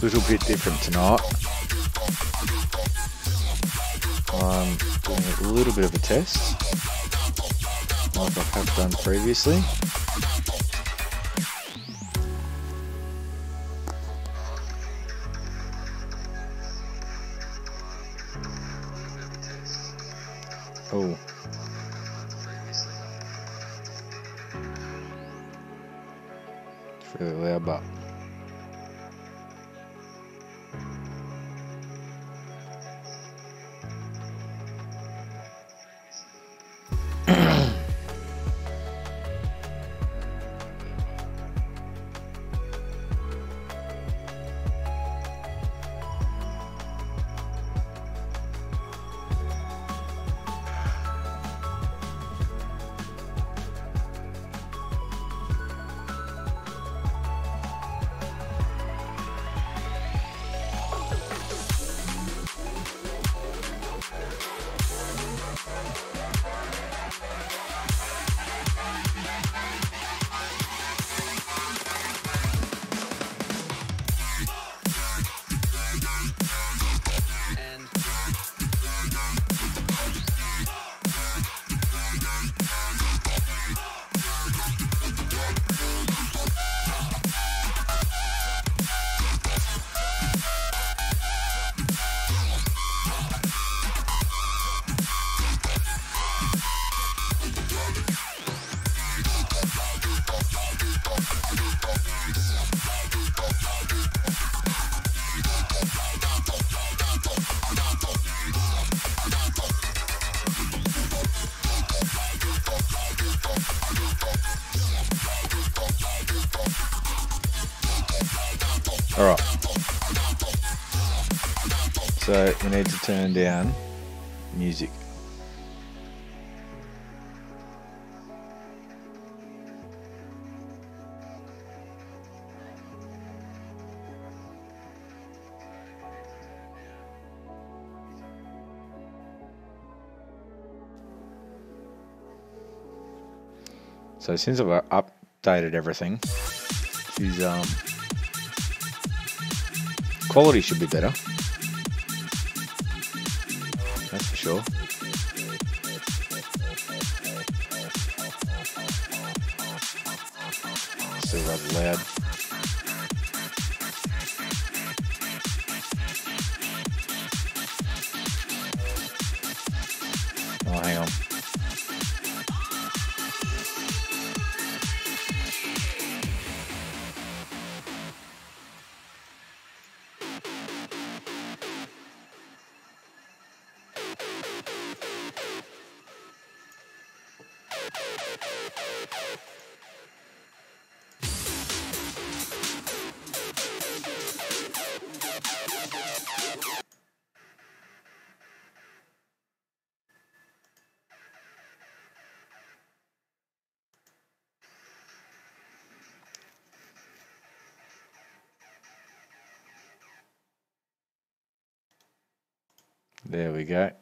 Little bit different tonight. I'm doing a little bit of a test, like I have done previously. Oh. It's really loud, but alright. So we need to turn down music. So since I've updated everything, quality should be better. That's for sure. Still rather loud. Oh, hang on. There we go.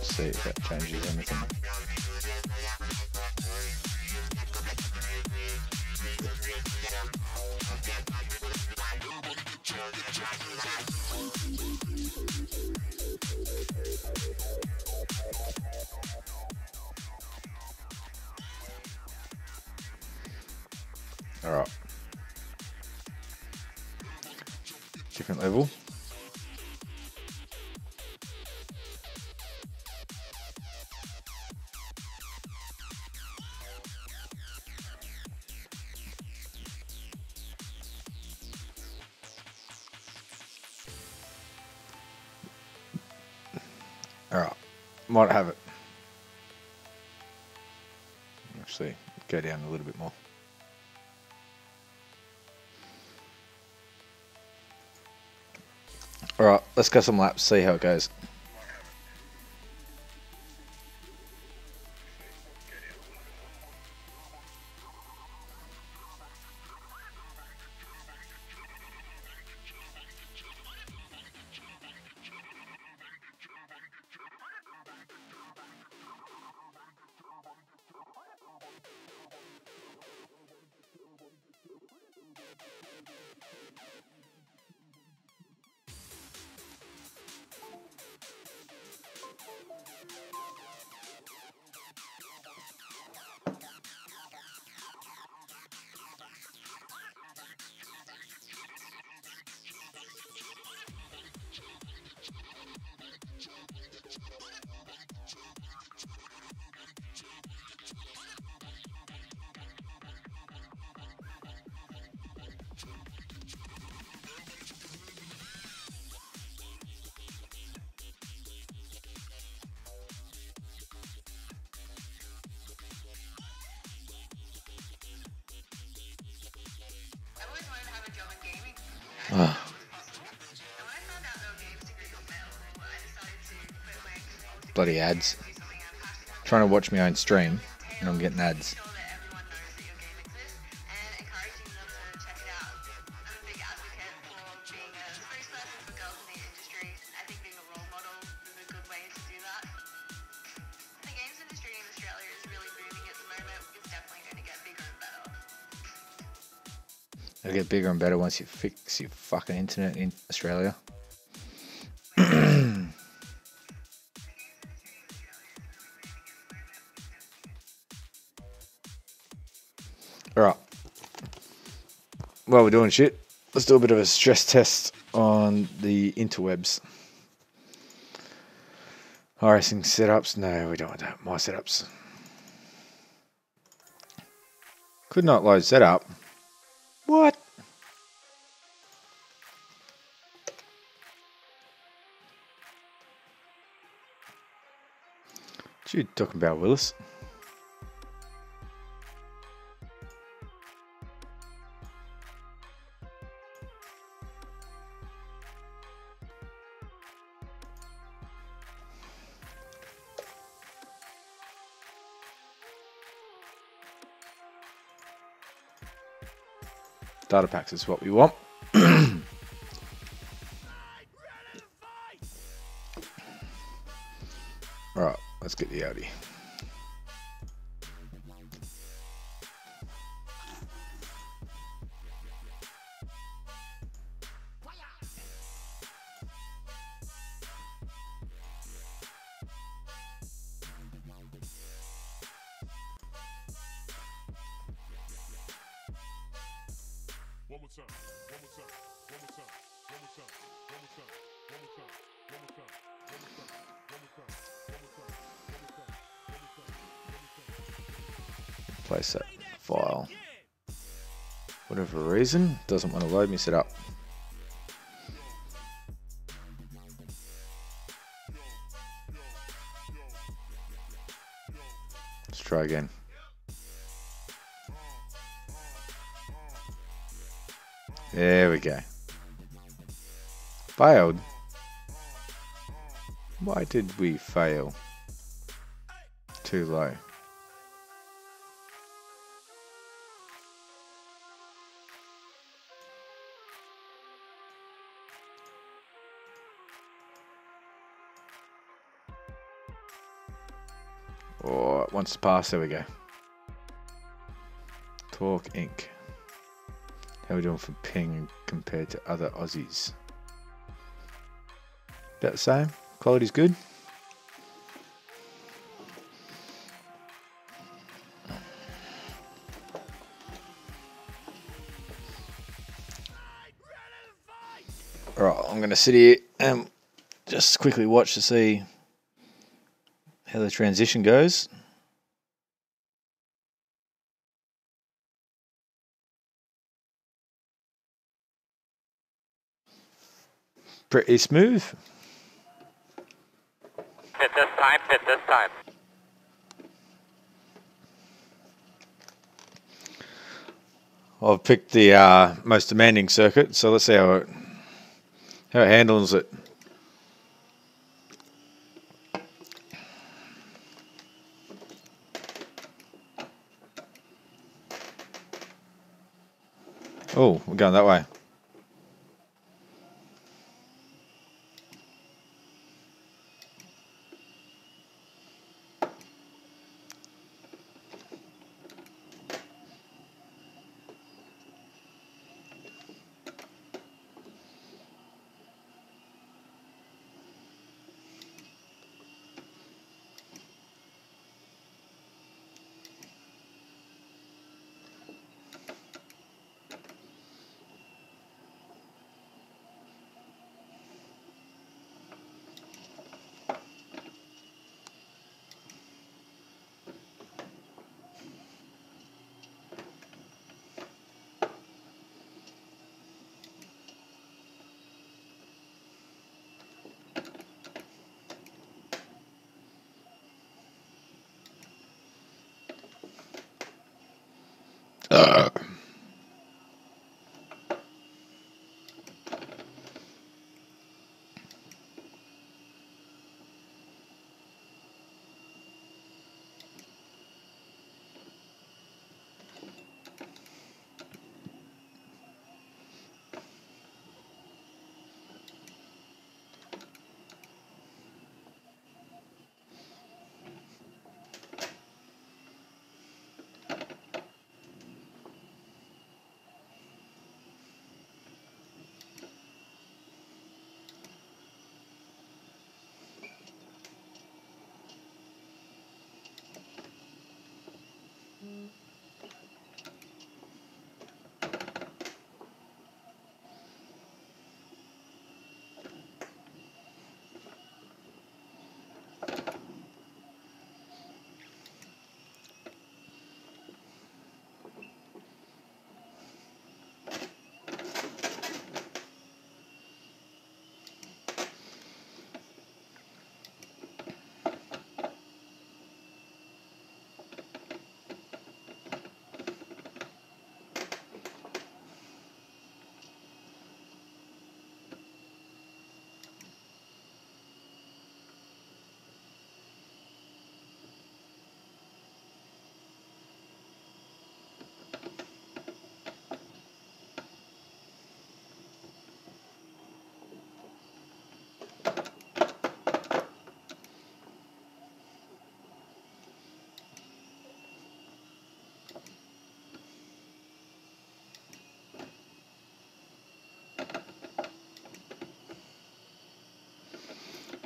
See if that changes anything. All right. Different level. All right. Might have it. Actually, go down a little bit more. All right, let's go some laps, see how it goes. Ah. Bloody ads. Trying to watch my own stream and I'm getting ads. It'll get bigger and better once you fix your fucking internet in Australia. Alright. While we're doing shit, let's do a bit of a stress test on the interwebs. iRacing setups? No, we don't want that. My setups. Could not load setup. What? What you talking about, Willis? Data packs is what we want. Alright, let's get the Audi. Place that file. Whatever reason, doesn't want to load me setup. Let's try again. There we go. Failed. Why did we fail? Too low. Or it wants to pass. There we go. Talk Inc. How are we doing for ping compared to other Aussies? About the same. Quality's good. Alright, I'm going to sit here and just quickly watch to see how the transition goes. Pretty smooth. Hit this time, hit this time. I've picked the most demanding circuit, so let's see how it handles it. Oh, we're going that way.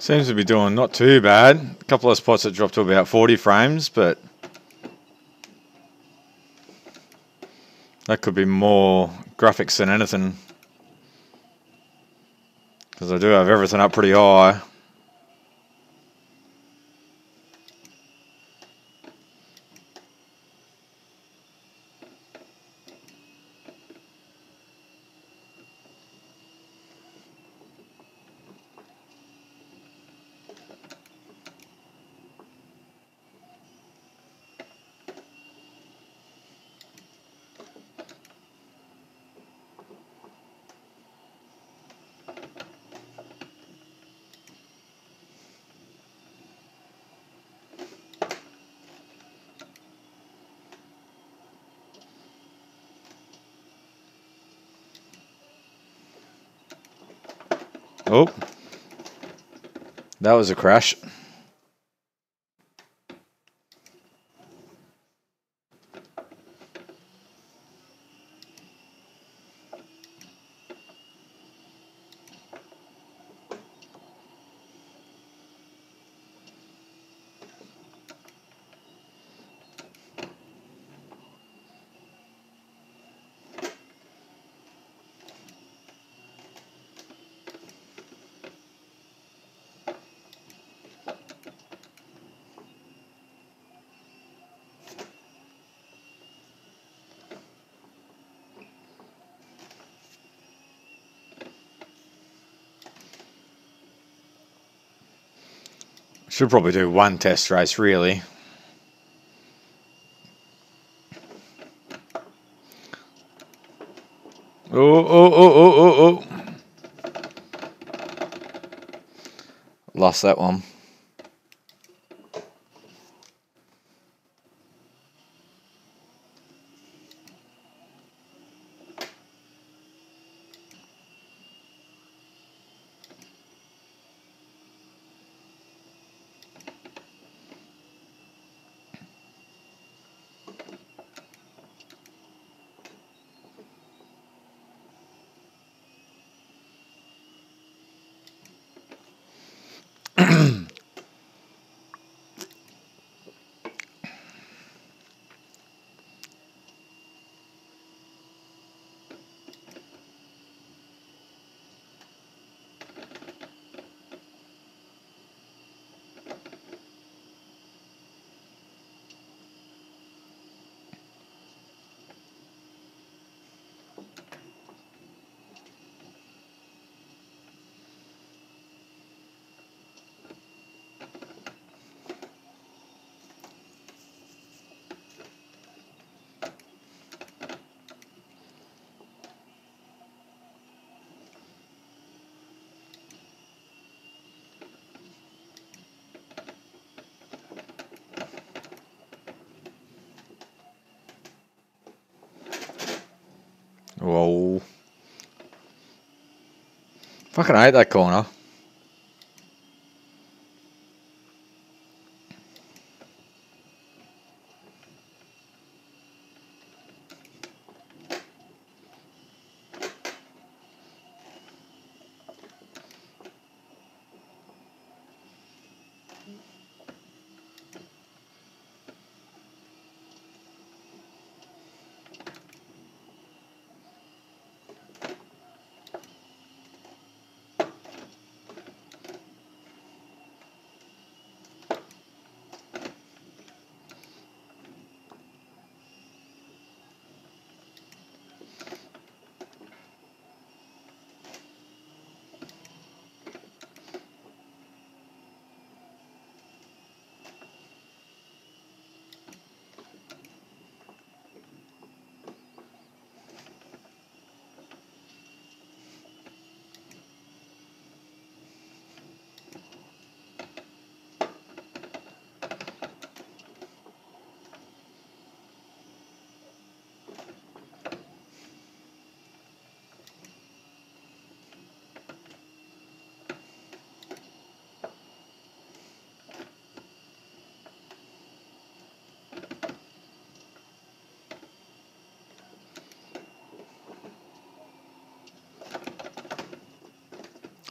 Seems to be doing not too bad. A couple of spots that dropped to about 40 frames, but that could be more graphics than anything. Because I do have everything up pretty high. Oh, that was a crash. Should probably do one test race, really. Oh. Lost that one. Whoa. Fucking hate that corner.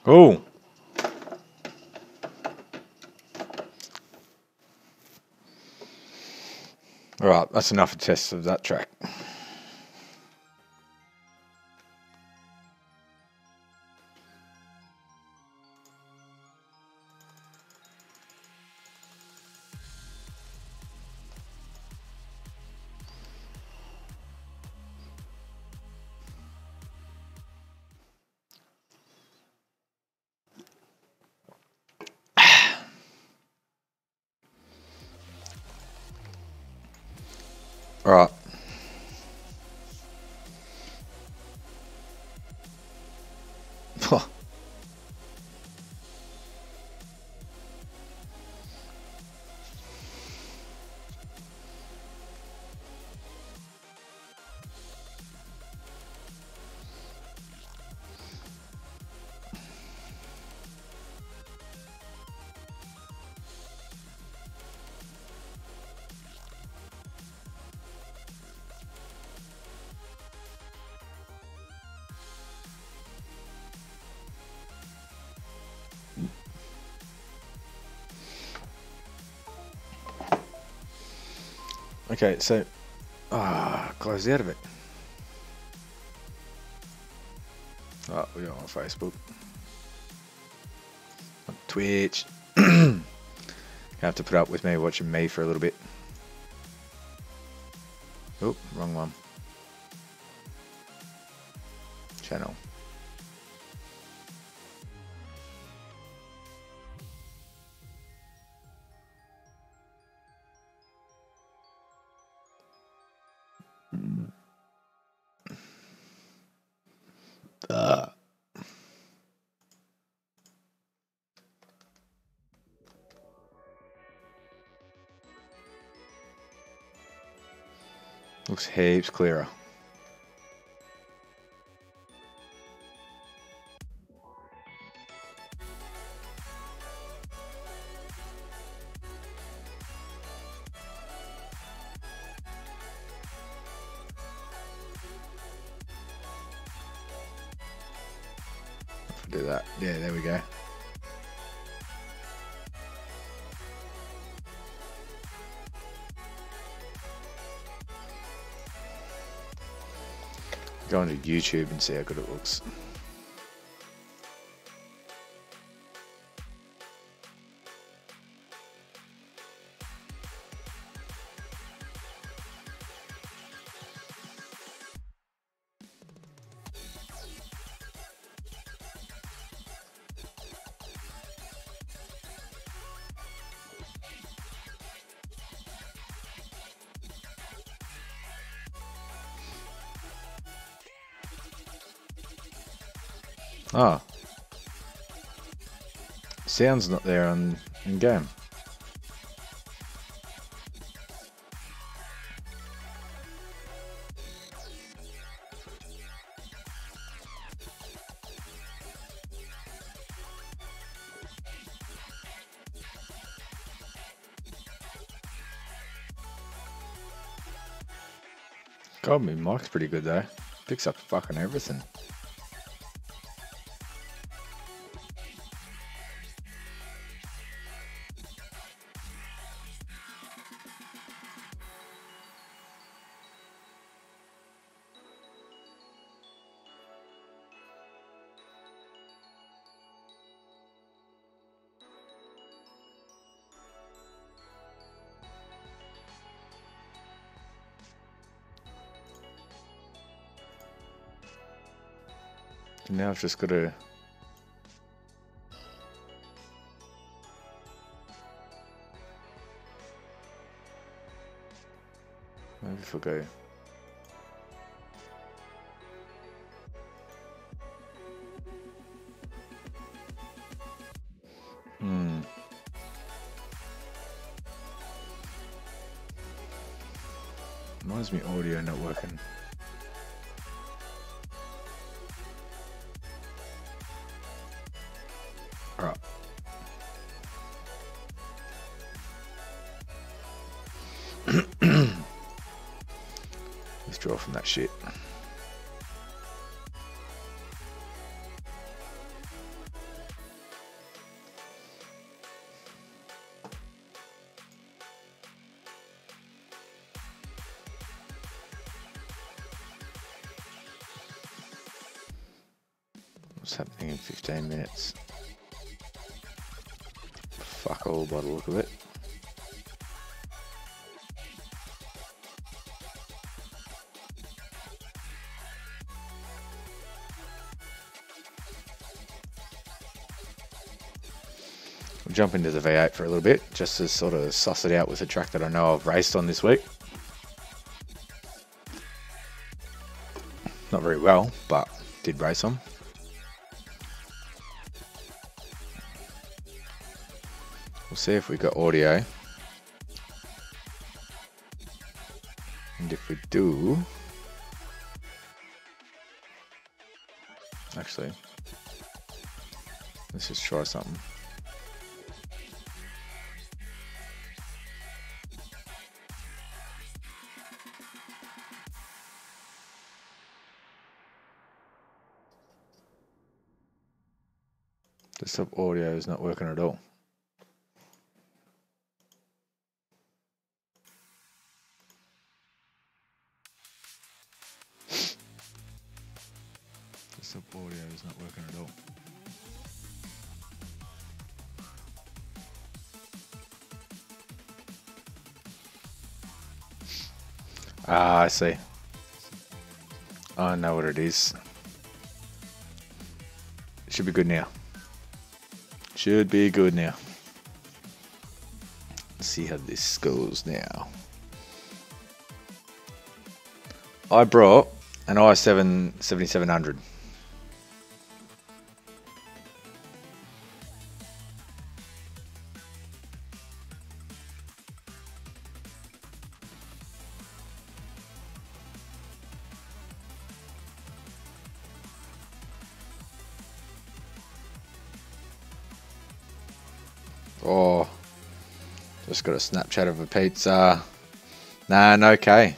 Oh. Alright, that's enough of tests of that track. Alright. Okay, so close out of it. Oh, we're on Facebook. On Twitch. You have to put up with me watching me for a little bit. Oh, wrong one. Channel. Looks heaps clearer. Do that. Yeah, there we go. Go onto YouTube and see how good it looks. Oh. Sound's not there on in game. God, my mic's pretty good though. Picks up fucking everything. Now I've just got to maybe if I go why is my audio not working? Alright. Withdraw from that shit. What's happening in 15 minutes? Fuck all by the look of it. We'll jump into the V8 for a little bit, just to sort of suss it out with a track that I know I've raced on this week. Not very well, but did race on. We'll see if we got audio. And if we do... Actually, let's just try something. Desktop audio is not working at all. Desktop audio is not working at all. Ah, I see. I know what it is. It should be good now. Should be good now. Let's see how this goes now. I brought an i7 7700. Oh, just got a Snapchat of a pizza. Nah, no K.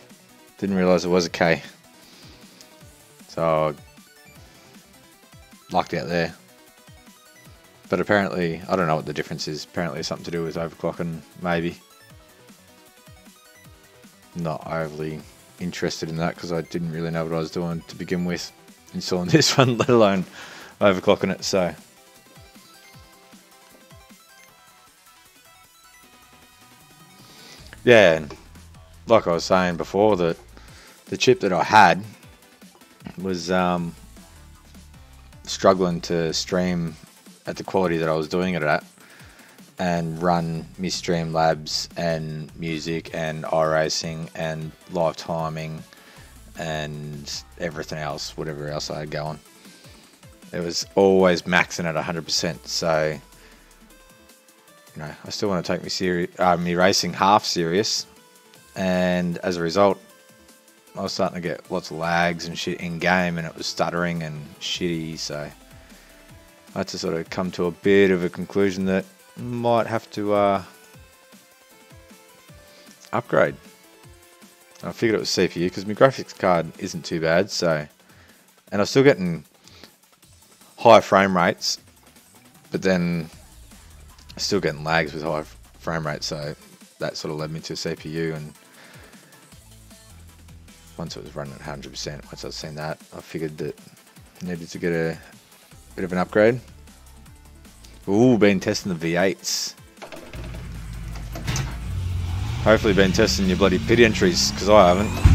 Didn't realise it was a K. So, lucked out there. But apparently, I don't know what the difference is. Apparently something to do with overclocking, maybe. Not overly interested in that because I didn't really know what I was doing to begin with. Installing this one, let alone overclocking it, so... Yeah, and like I was saying before, that the chip that I had was struggling to stream at the quality that I was doing it at and run my Streamlabs and music and iRacing and live timing and everything else, whatever else I had going. It was always maxing at 100%, so... You know, I still want to take me racing half serious, and as a result, I was starting to get lots of lags and shit in game, and it was stuttering and shitty. So I had to sort of come to a bit of a conclusion that I might have to upgrade. I figured it was CPU because my graphics card isn't too bad. So, and I'm still getting high frame rates, but then still getting lags with high frame rate, so that sort of led me to a CPU. And once it was running at 100%, once I'd seen that, I figured that I needed to get a bit of an upgrade. Ooh, been testing the V8s. Hopefully been testing your bloody pit entries, because I haven't.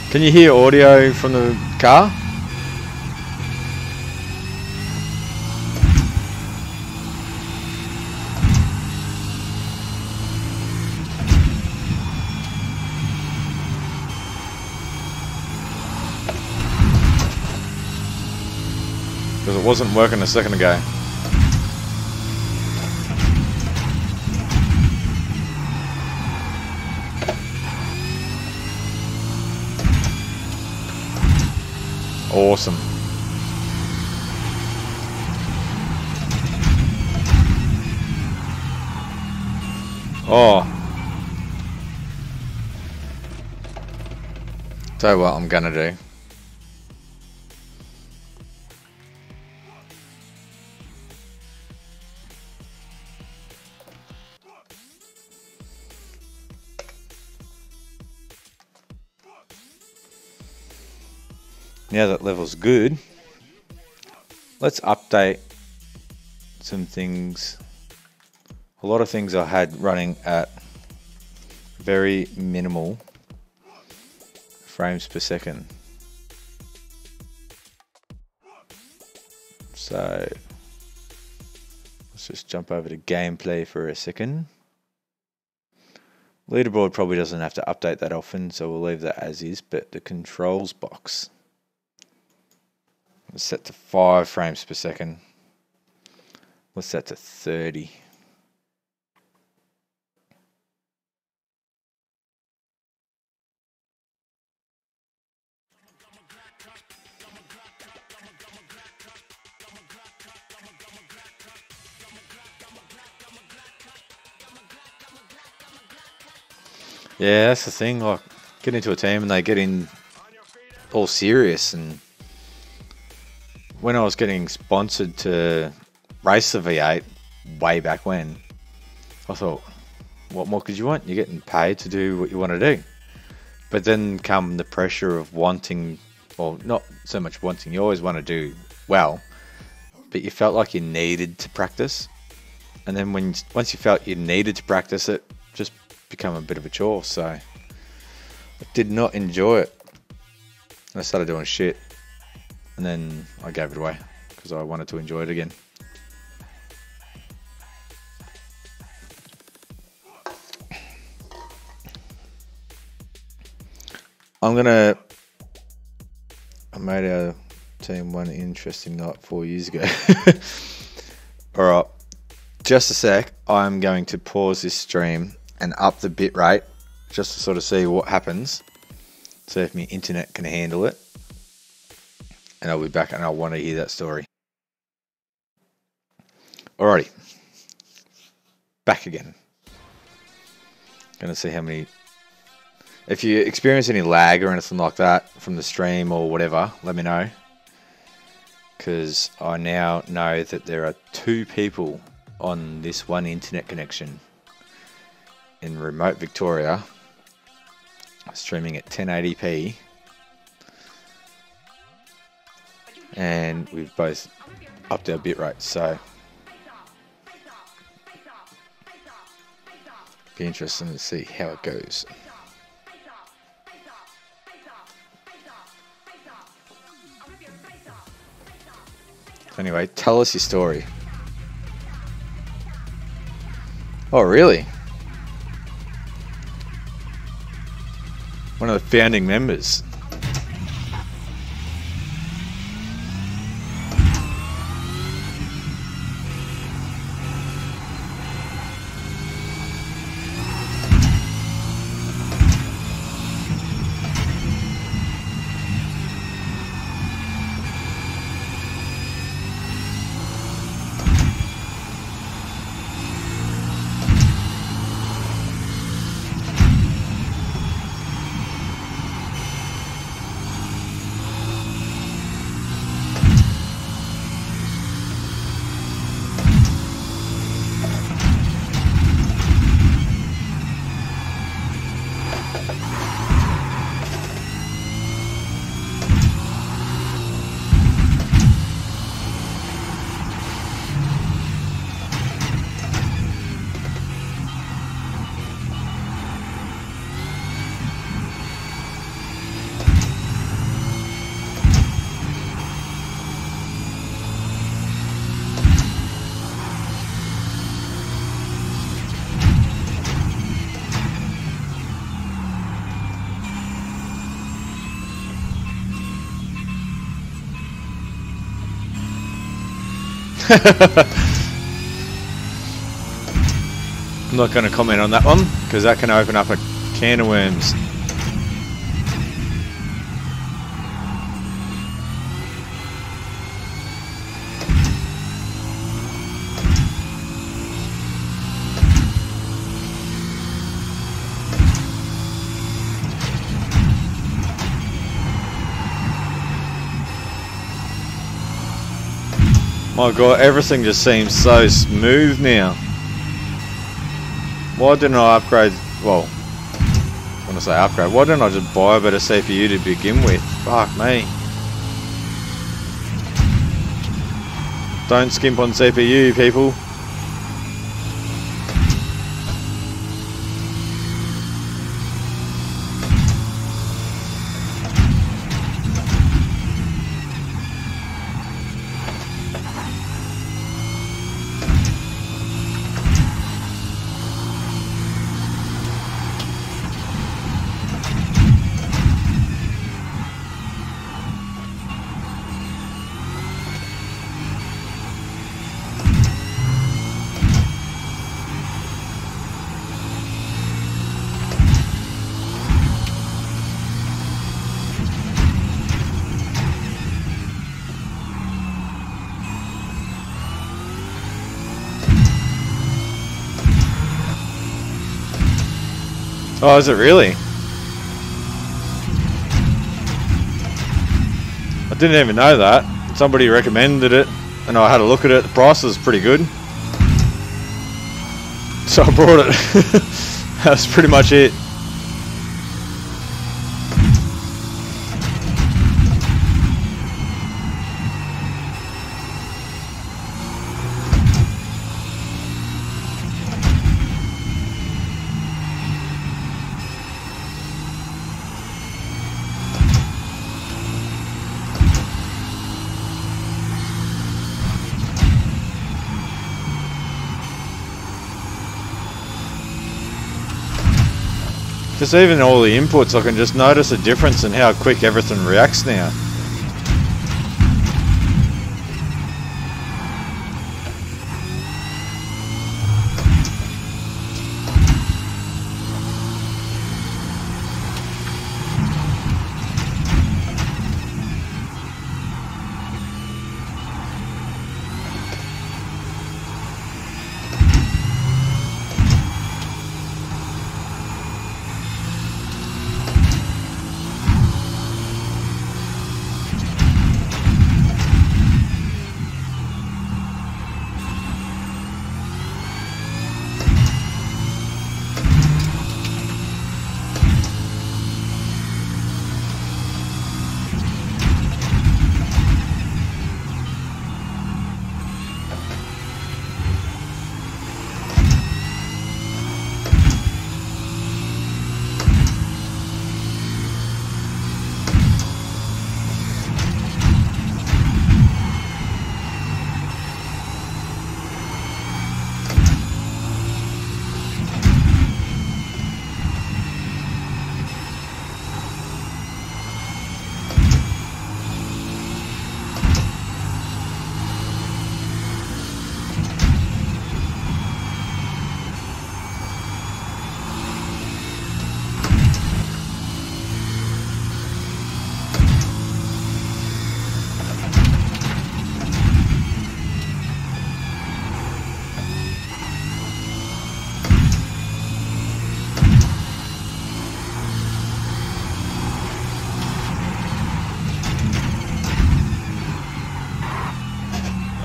Can you hear audio from the car? Because it wasn't working a second ago. Awesome. Oh. Tell you what I'm gonna do. Now that level's good, let's update some things. A lot of things I had running at very minimal frames per second. So let's just jump over to gameplay for a second. Leaderboard probably doesn't have to update that often, so we'll leave that as is, but the controls box is set to 5 frames per second. Let's set to 30. Yeah, that's the thing. Like, get into a team and they get in all serious. And when I was getting sponsored to race the V8 way back when, I thought, what more could you want? You're getting paid to do what you want to do. But then come the pressure of wanting, well, not so much wanting, you always want to do well, but you felt like you needed to practice. And then once you felt you needed to practice it, just become a bit of a chore. So I did not enjoy it. I started doing shit, and then I gave it away because I wanted to enjoy it again. I made our team one interesting night 4 years ago. Alright, just a sec. I'm going to pause this stream and up the bit rate just to sort of see what happens. See if my internet can handle it. And I'll be back and I want to hear that story. Alrighty. Back again. Gonna see how many... If you experience any lag or anything like that from the stream or whatever, let me know. Because I now know that there are 2 people on this one internet connection in remote Victoria, streaming at 1080p, and we've both upped our bitrate, so be interesting to see how it goes. Anyway, tell us your story. Oh, really? One of the founding members. I'm not going to comment on that one because that can open up a can of worms. My God, everything just seems so smooth now. Why didn't I upgrade? Well, when I say upgrade, why didn't I just buy a better CPU to begin with? Fuck me. Don't skimp on CPU, people. Oh, is it really? I didn't even know that. Somebody recommended it, and I had a look at it. The price was pretty good, so I brought it. That's pretty much it. Just even all the inputs, I can just notice a difference in how quick everything reacts now.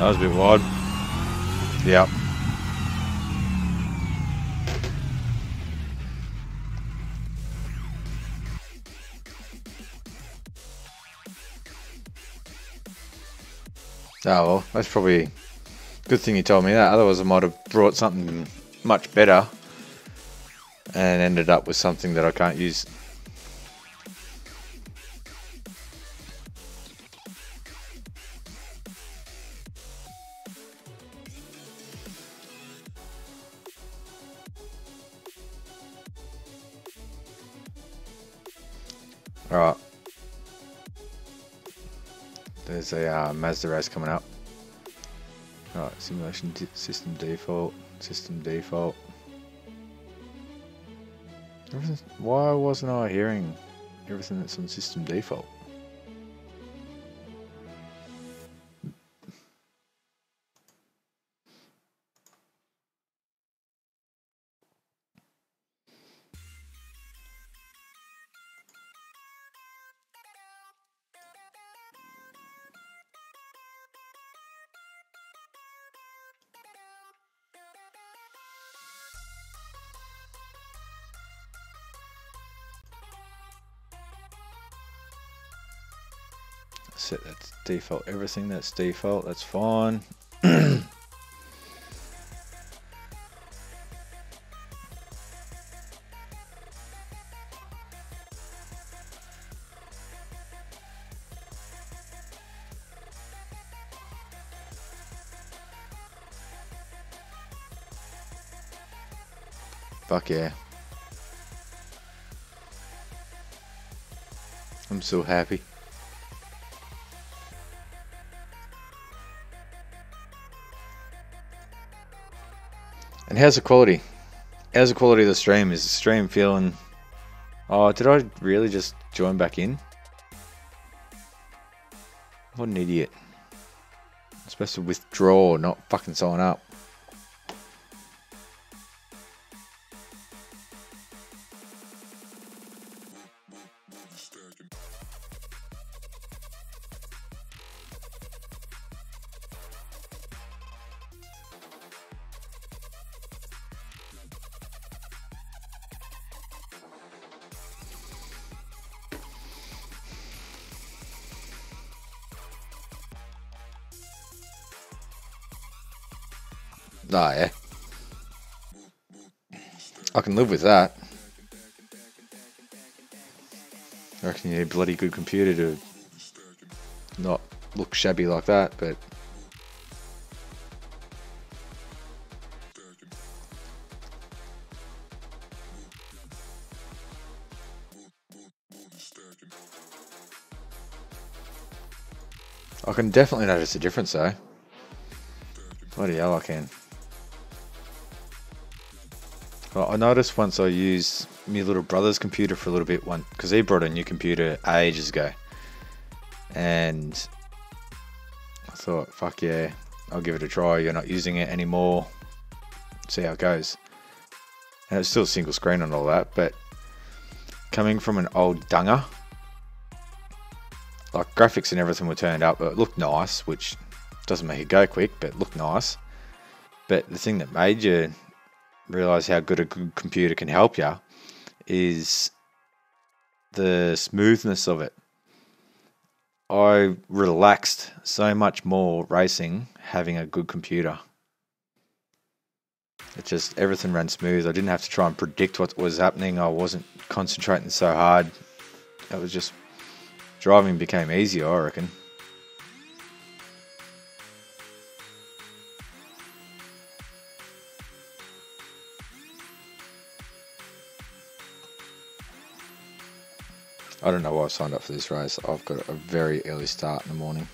That was a bit wide. Yep. Oh well, that's probably a good thing you told me that, otherwise I might have brought something much better and ended up with something that I can't use. Alright. There's a Mazda race coming up. Alright, simulation system default. Why wasn't I hearing everything that's on system default? Set that to default. Everything that's default, that's fine. Fuck yeah. I'm so happy. And how's the quality? How's the quality of the stream? Is the stream feeling... Oh, did I really just join back in? What an idiot. I'm supposed to withdraw, not fucking sign up. Ah, yeah. I can live with that. I reckon you need a bloody good computer to not look shabby like that, but... I can definitely notice a difference though. Bloody hell, I can. Well, I noticed once I used my little brother's computer for a little bit, because he brought a new computer ages ago, and I thought, fuck yeah, I'll give it a try. You're not using it anymore, see how it goes. And it's still single screen and all that, but coming from an old dunger, like graphics and everything were turned up, but it looked nice, which doesn't make it go quick, but it looked nice. But the thing that made you realize how good a good computer can help you is the smoothness of it. I relaxed so much more racing having a good computer. It just, everything ran smooth. I didn't have to try and predict what was happening. I wasn't concentrating so hard. It was just, driving became easier, I reckon. I don't know why I signed up for this race. I've got a very early start in the morning.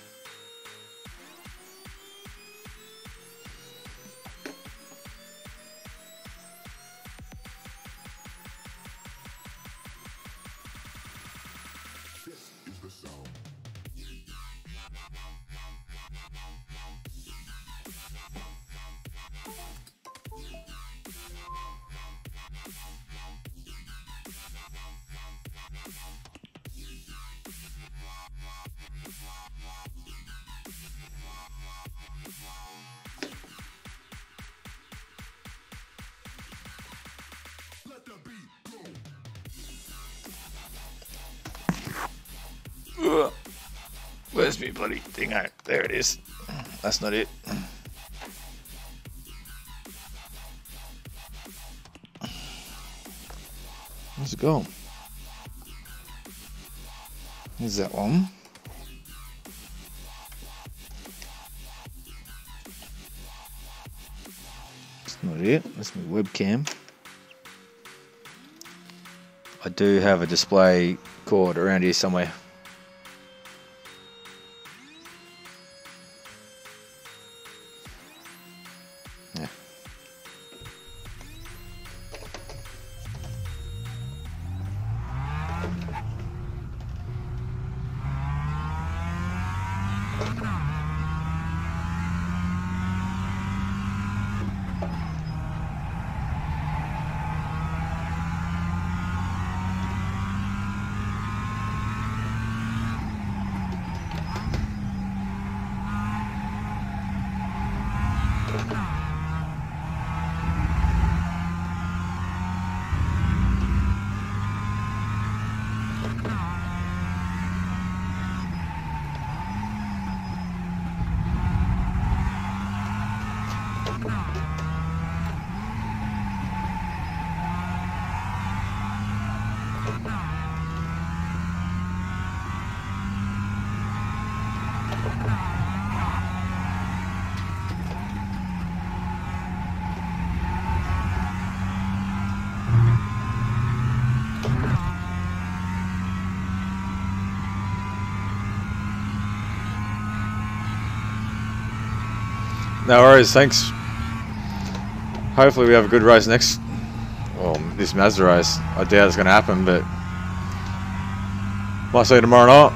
Where's me bloody thing? Oh, there it is. That's not it. Where's it going? Here's that one. That's not it. That's my webcam. I do have a display cord around here somewhere. Yeah. No worries, thanks. Hopefully we have a good race next. Well, this Mazda race. I doubt it's going to happen, but might see you tomorrow night.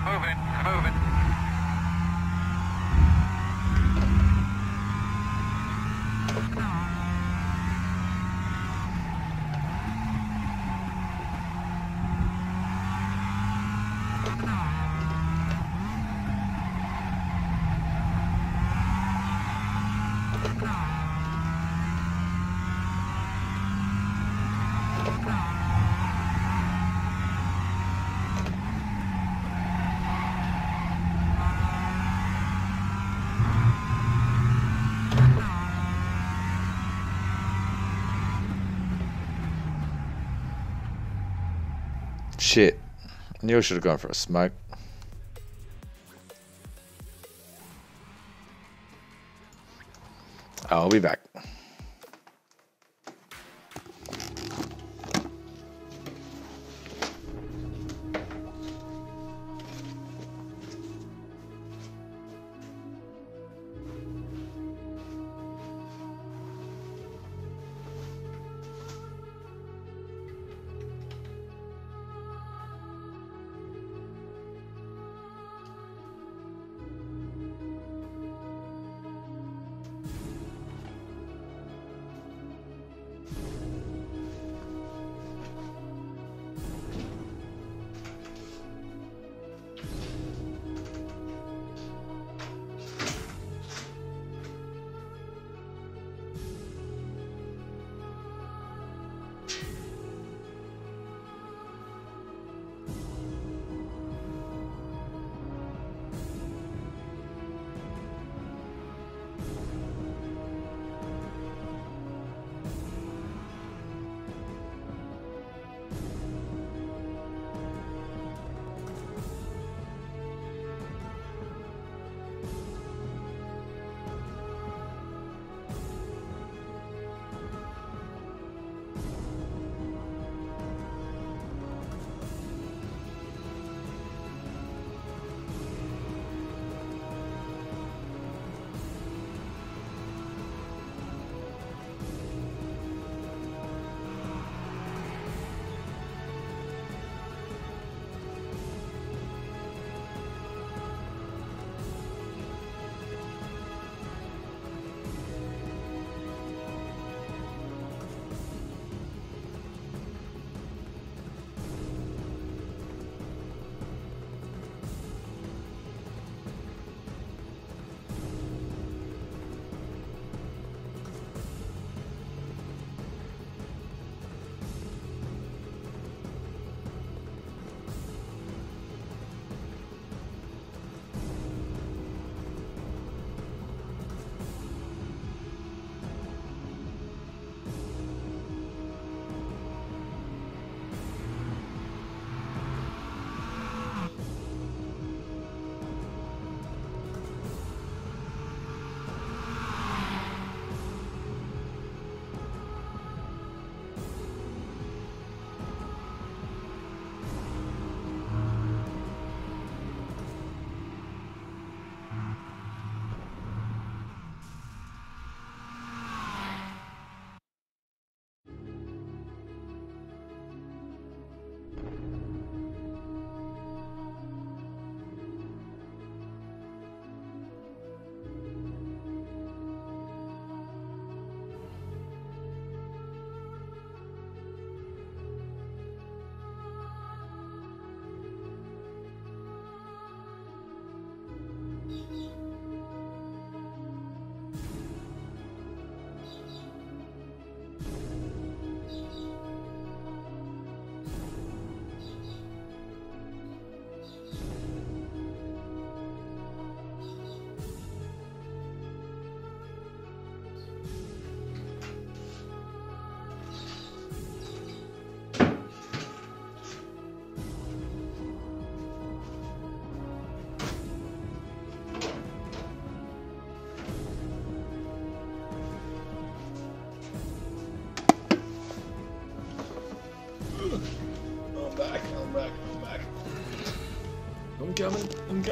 Moving. Shit. I knew I should have gone for a smoke. I'll be back.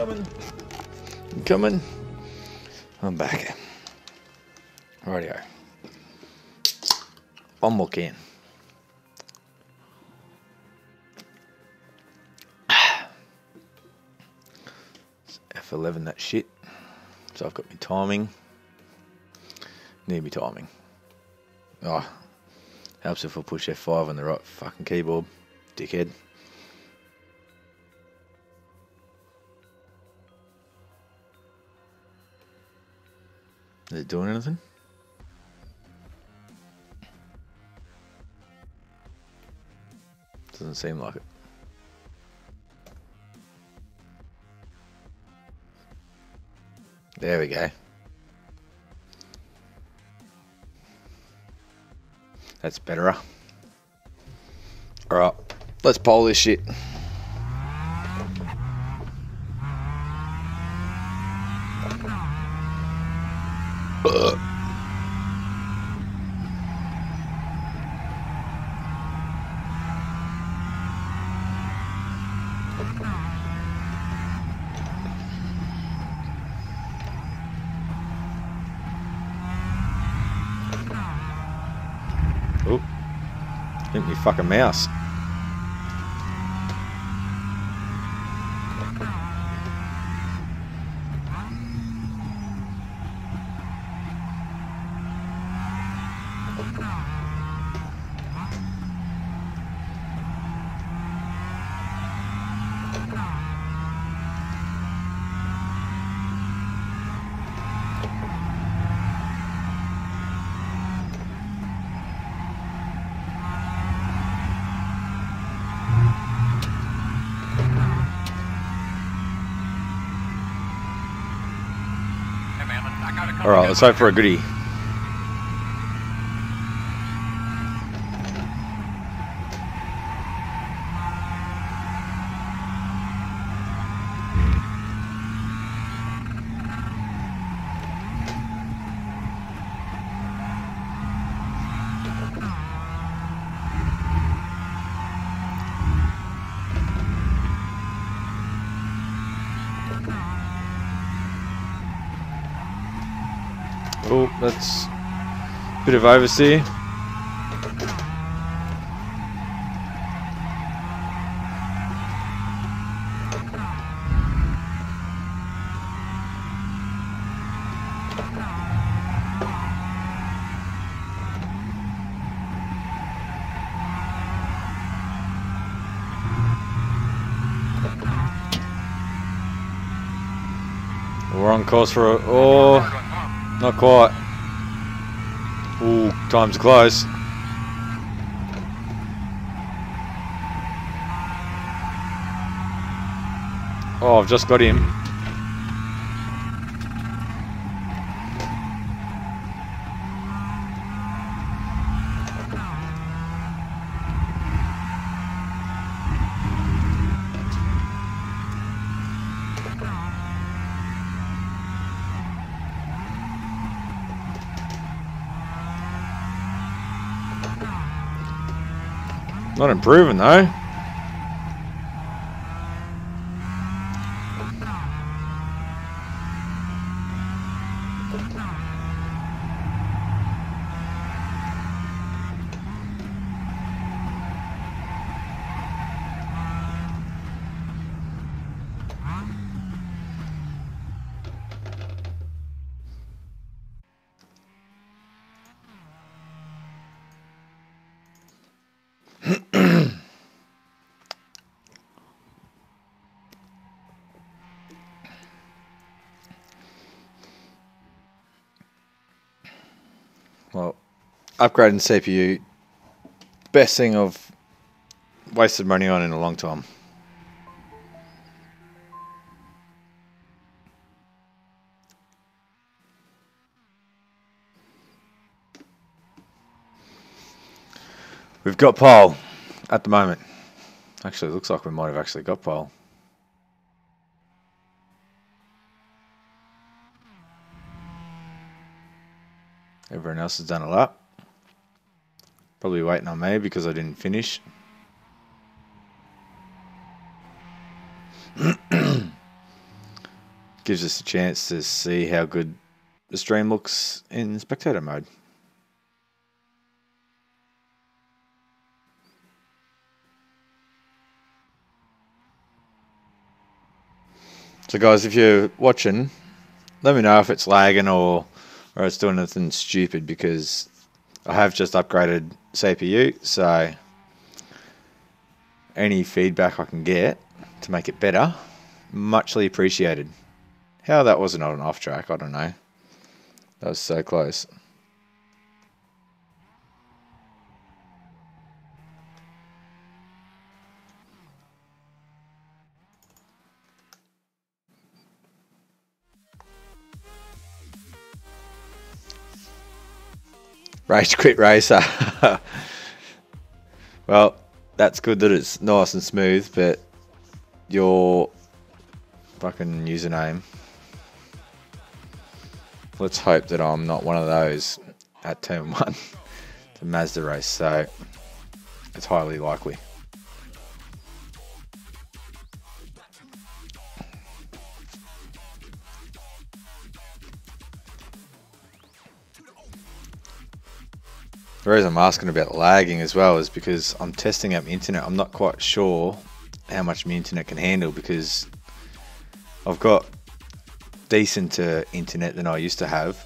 coming. I'm coming. I'm back. Rightio. One more can. F11 that shit. So I've got my timing. Need me timing. Oh, helps if I push F5 on the right fucking keyboard. Dickhead. Is it doing anything? Doesn't seem like it. There we go. That's better. Alright, let's poll this shit. Oh, hit me fucking mouse. Alright, let's hope for a goodie. Oh, that's a bit of oversteer. We're on course for a... Oh, not quite. Ooh, time's close. Oh, I've just got him. Not improving though. Well, upgrading CPU, best thing I've wasted money on in a long time. We've got pole at the moment. Actually, it looks like we might have actually got pole. Everyone else has done a lap. Probably waiting on me because I didn't finish. gives us a chance to see how good the stream looks in spectator mode. So guys, if you're watching, let me know if it's lagging or it's doing anything stupid, because I have just upgraded CPU, so any feedback I can get to make it better, muchly appreciated. How that wasn't on an off track, I don't know. That was so close. Rage quit racer. Well, that's good that it's nice and smooth, but your fucking username. Let's hope that I'm not one of those at turn 1 to Mazda race, so it's highly likely. The reason I'm asking about lagging as well is because I'm testing out my internet. I'm not quite sure how much my internet can handle, because I've got decenter internet than I used to have,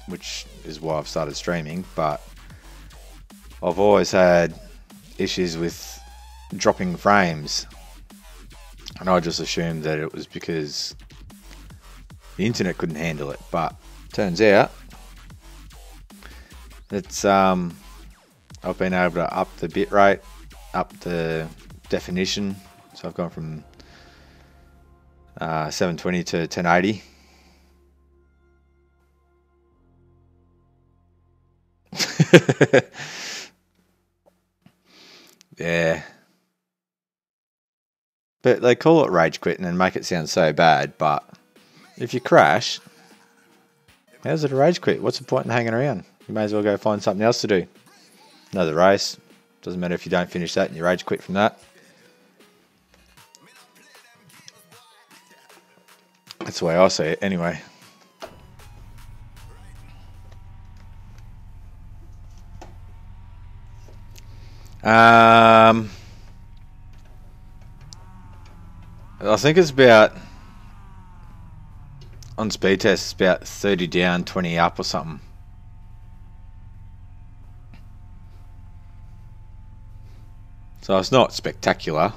which is why I've started streaming, but I've always had issues with dropping frames, and I just assumed that it was because the internet couldn't handle it, but turns out it's I've been able to up the bitrate, up the definition, so I've gone from 720 to 1080. Yeah, but they call it rage quitting and make it sound so bad, but if you crash, how's it a rage quit? What's the point in hanging around? You may as well go find something else to do. Another race. Doesn't matter if you don't finish that and you rage quit from that. That's the way I see it anyway. I think it's about, on speed test, it's about 30 down, 20 up or something. So it's not spectacular.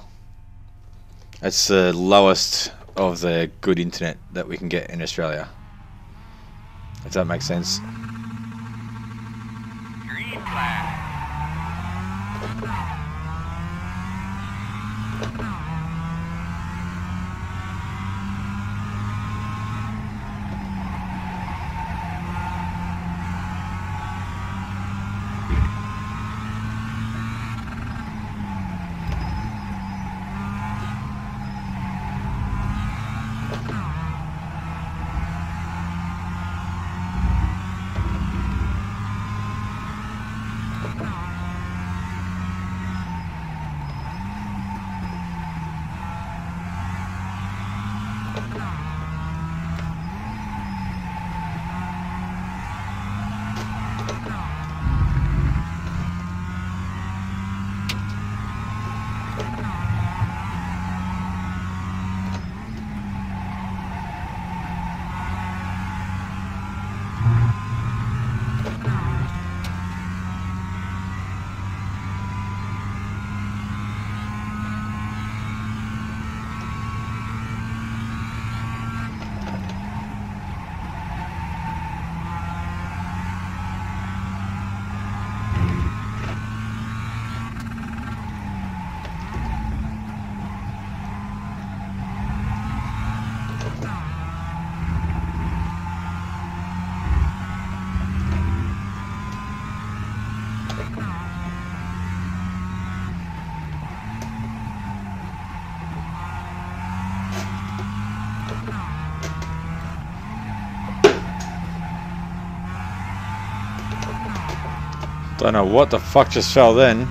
It's the lowest of the good internet that we can get in Australia, if that makes sense. Green flag. Don't know what the fuck just fell then.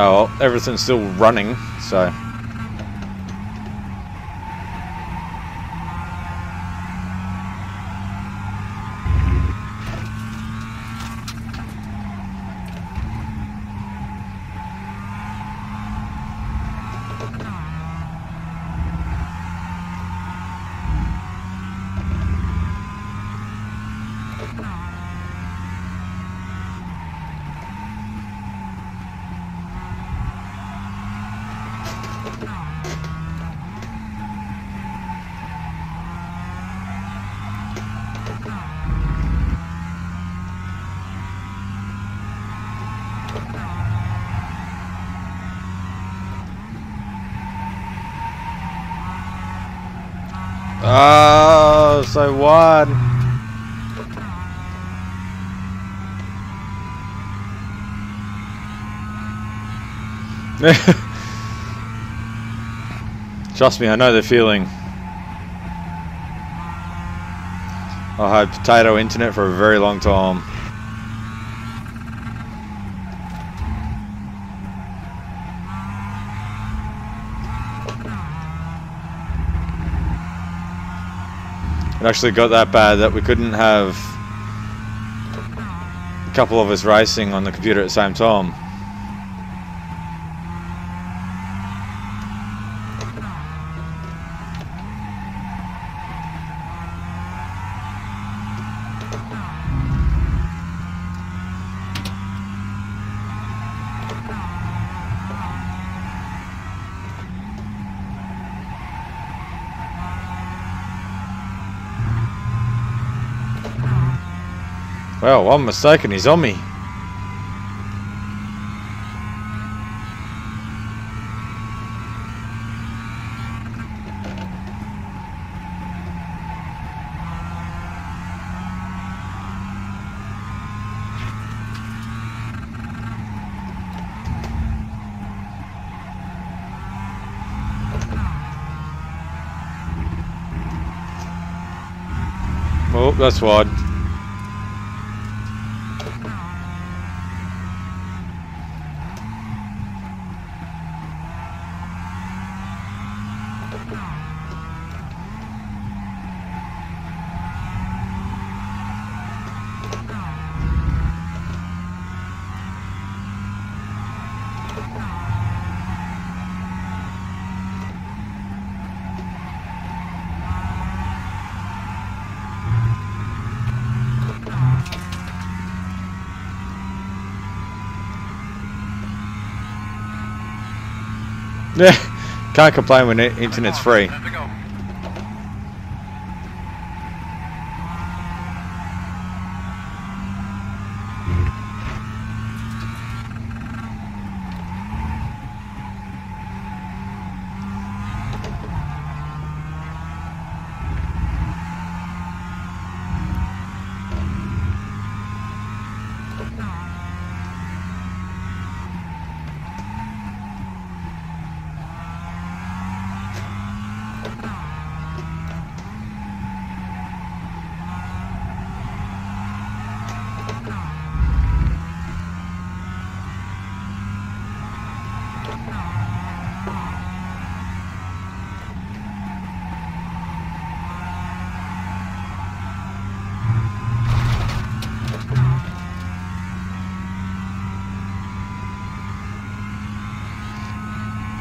Oh, well, everything's still running, so... Oh, so wide. Trust me, I know the feeling. I had potato internet for a very long time. It actually got that bad that we couldn't have a couple of us racing on the computer at the same time. Well, I'm mistaken, he's on me. Oh, that's wide. Yeah, can't complain when the internet's free.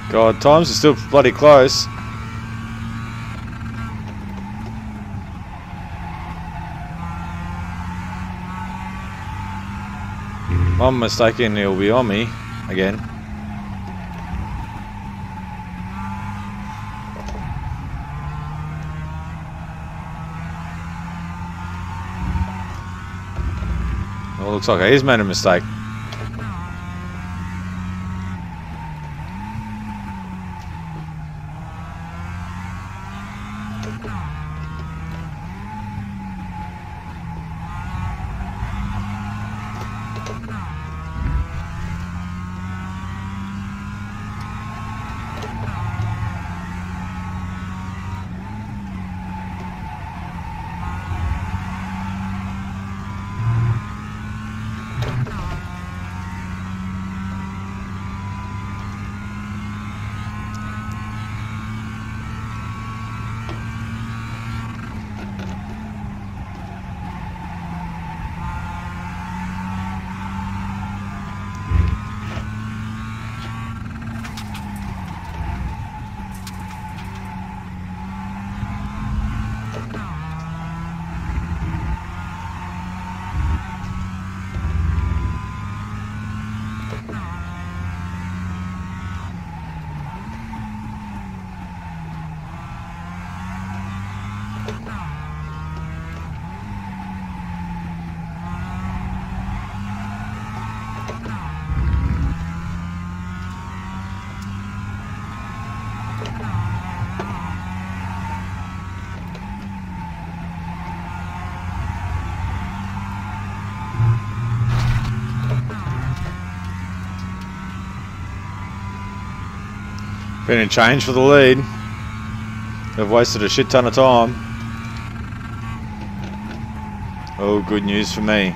God, times are still bloody close. I'm mistaken, he'll be on me again. Well, looks like he's made a mistake. Been in change for the lead. They've wasted a shit ton of time. Oh, good news for me.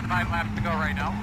Five laps to go right now.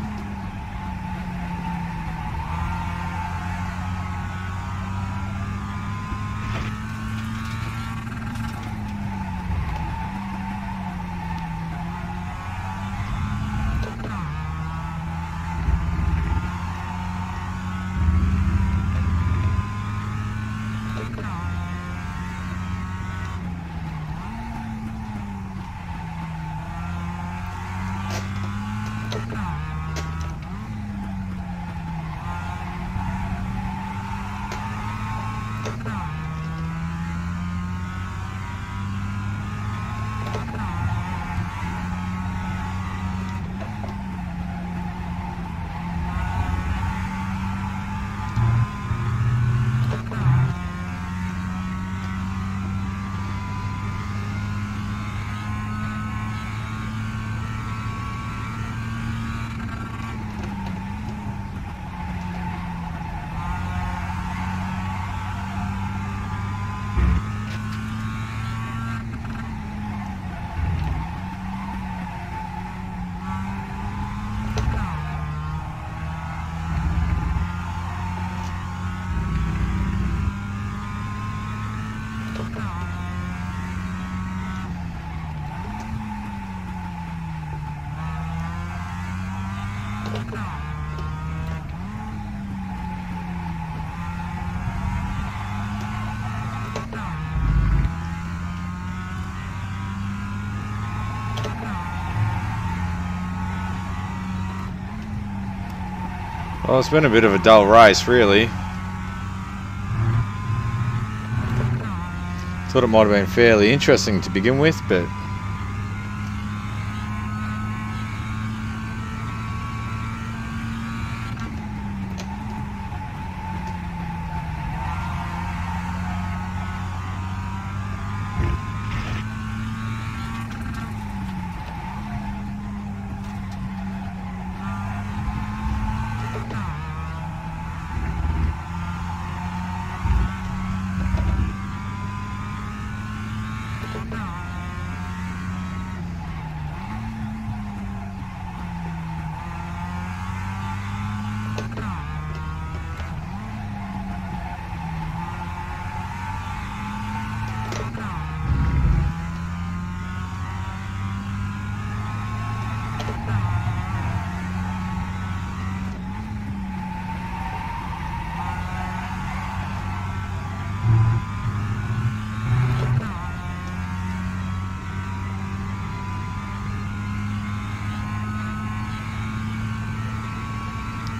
Well, it's been a bit of a dull race, really. Thought it might have been fairly interesting to begin with, but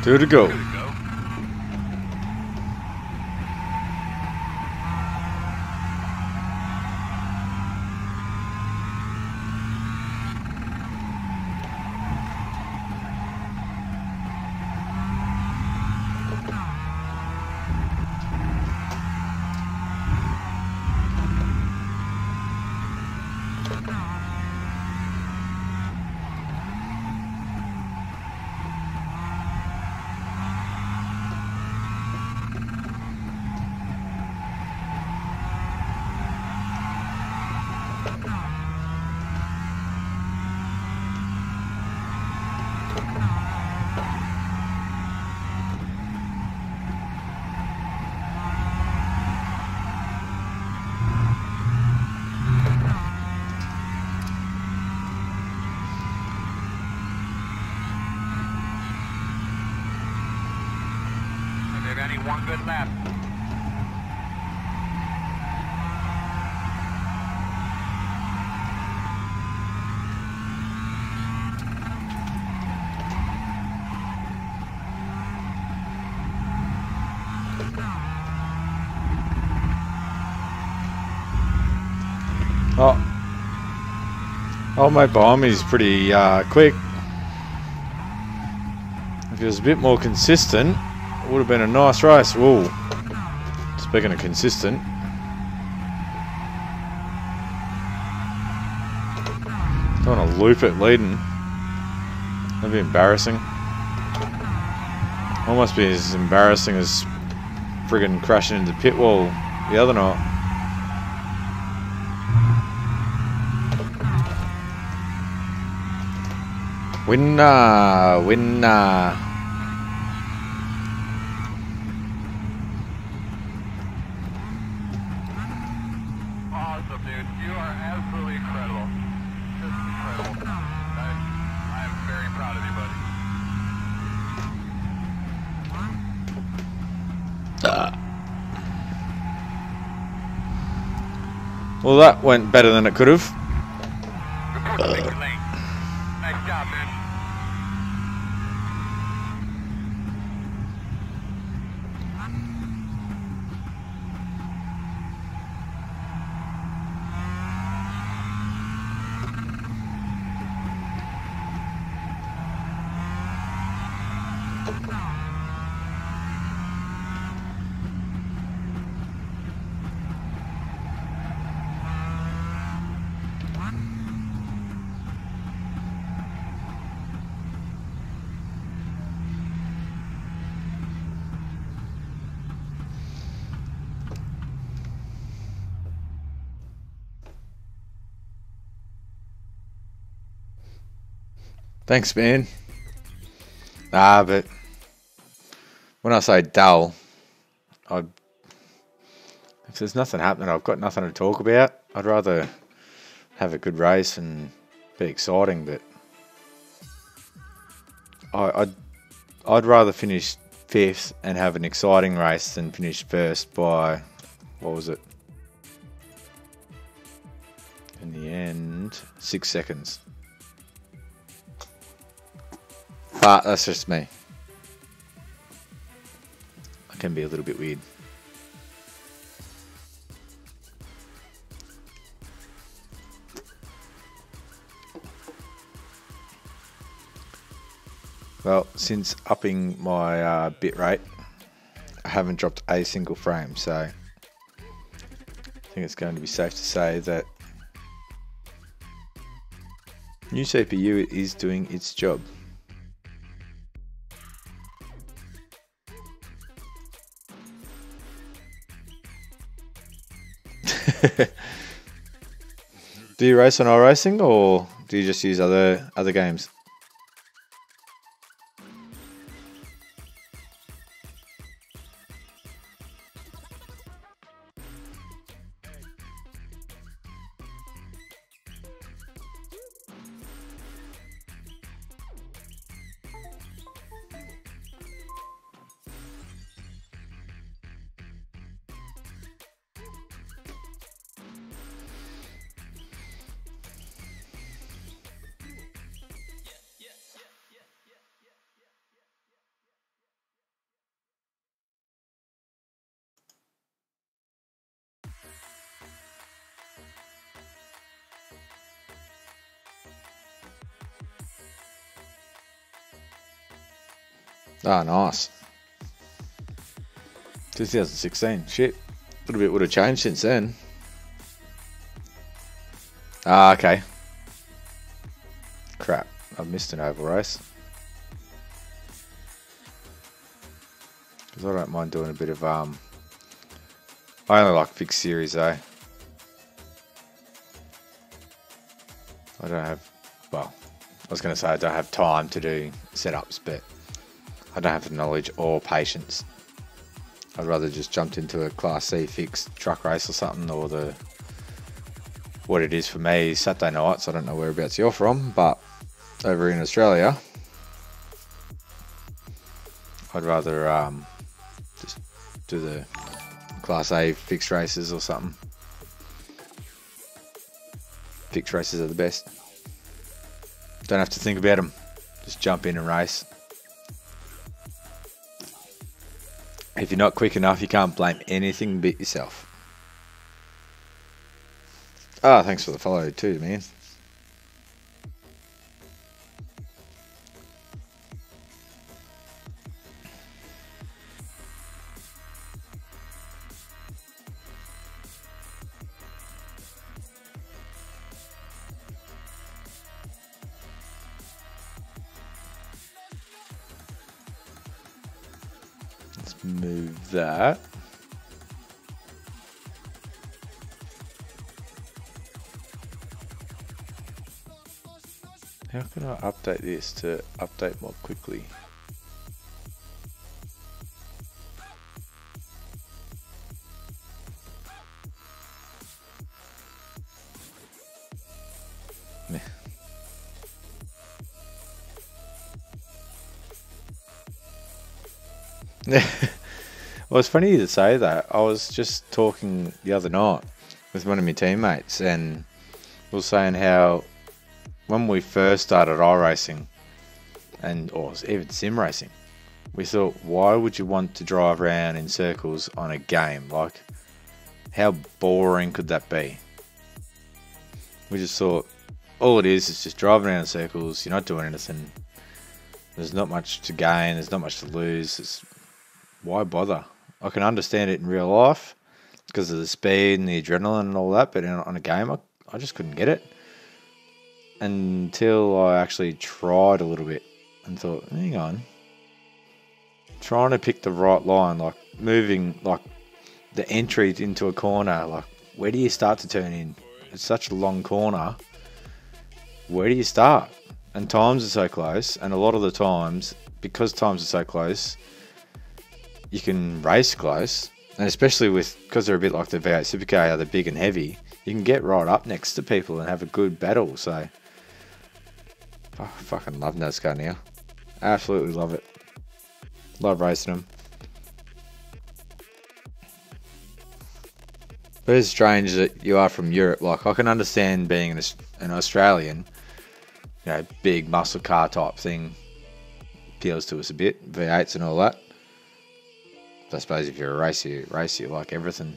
Two to go. Two to go. They've only one good lap. Oh, my bomb is pretty quick. If it was a bit more consistent, it would have been a nice race. Whoa. Speaking of consistent. Don't want to loop it leading. That'd be embarrassing. Almost be as embarrassing as friggin' crashing into the pit wall the other night. Winner, winner. Awesome, dude. You are absolutely incredible. Just incredible. I'm very proud of you, buddy. Well, that went better than it could have. Report to Victor Lane. Nice job, man. Thanks, man. But when I say dull, if there's nothing happening, I've got nothing to talk about. I'd rather have a good race and be exciting, but I'd rather finish 5th and have an exciting race than finish first by, what was it? In the end, 6 seconds. But that's just me. I can be a little bit weird. Well, since upping my bit rate, I haven't dropped a single frame, so I think it's going to be safe to say that new CPU is doing its job. Do you race on iRacing, or do you just use other games? Oh, nice. 2016. Shit. A little bit would have changed since then. Ah, okay. Crap. I've missed an oval race. Because I don't mind doing a bit of, I only like fixed series though. I don't have, well, I was going to say I don't have time to do setups, but I don't have the knowledge or patience. I'd rather just jumped into a Class C fixed truck race or something, or what it is for me is Saturday nights. I don't know whereabouts you're from, but over in Australia, I'd rather just do the Class A fixed races or something. Fixed races are the best. Don't have to think about them. Just jump in and race. If you're not quick enough, you can't blame anything but yourself. Ah, thanks for the follow too, man. Let's move that. How can I update this to update more quickly? Well, it's funny to say that. I was just talking the other night with one of my teammates, and we were saying how when we first started iRacing, or even sim racing, we thought, why would you want to drive around in circles on a game? Like, how boring could that be? We just thought, all it is just driving around in circles. You're not doing anything. There's not much to gain. There's not much to lose. Why bother? I can understand it in real life because of the speed and the adrenaline and all that, but on a game, I just couldn't get it until I actually tried a little bit and thought, hang on, trying to pick the right line, like moving, like the entry into a corner, like where do you start to turn in? It's such a long corner. Where do you start? And times are so close, and a lot of the times, because times are so close, you can race close, and especially because they're a bit like the V8 Supercar, they're big and heavy, you can get right up next to people and have a good battle. So I fucking love NASCAR now. Absolutely love it. Love racing them. But it's strange that you are from Europe. Like, I can understand being an Australian, big muscle car type thing appeals to us a bit, V8s and all that. I suppose if you're a racer, you like everything.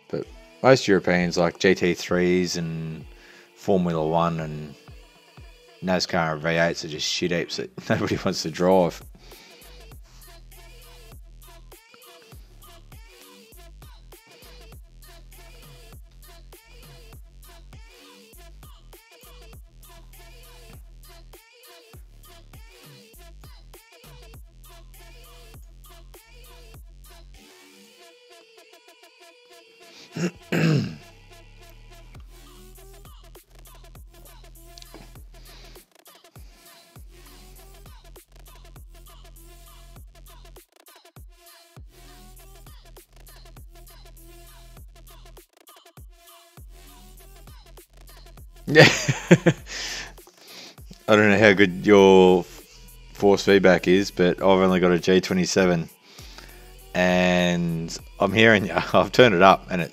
But most Europeans like GT3s and Formula 1 and NASCAR and V8s are just shit heaps that nobody wants to drive. Yeah. I don't know how good your force feedback is, but I've only got a G27 and I'm hearing you. I've turned it up and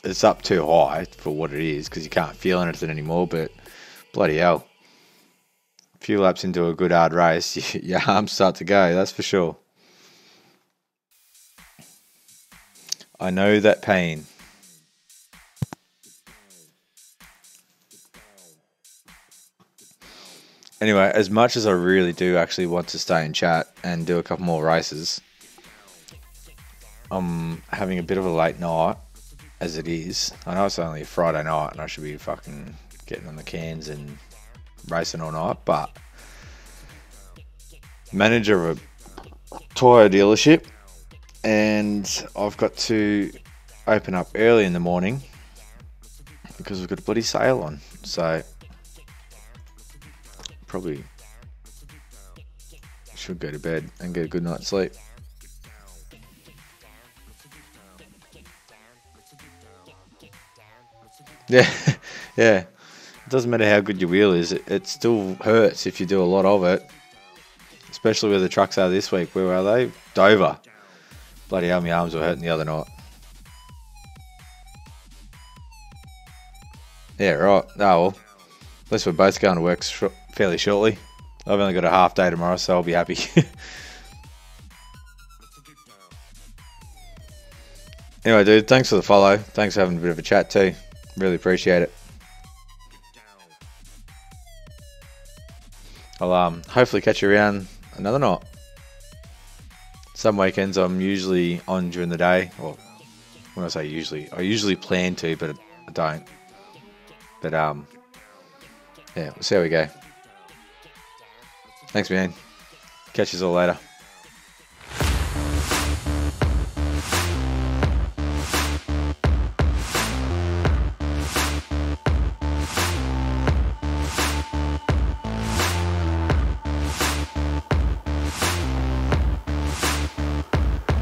it's up too high for what it is because you can't feel anything anymore, but bloody hell. A few laps into a good hard race, your arms start to go, that's for sure. I know that pain. Anyway, as much as I really do actually want to stay in chat and do a couple more races, I'm having a bit of a late night as it is. I know it's only a Friday night and I should be fucking getting on the cans and racing all night, but manager of a tyre dealership and I've got to open up early in the morning because we've got a bloody sale on. So probably should go to bed and get a good night's sleep. Yeah, yeah. It doesn't matter how good your wheel is, it still hurts if you do a lot of it. Especially where the trucks are this week. Where are they? Dover. Bloody hell, my arms were hurting the other night. Yeah, right. Oh, well. At least we're both going to work fairly shortly. I've only got a half day tomorrow, so I'll be happy. Anyway, dude, thanks for the follow. Thanks for having a bit of a chat too. Really appreciate it. I'll hopefully catch you around another night. Some weekends I'm usually on during the day. Or when I say usually, I usually plan to, but I don't. But yeah, we'll see how we go. Thanks, man. Catch you all later.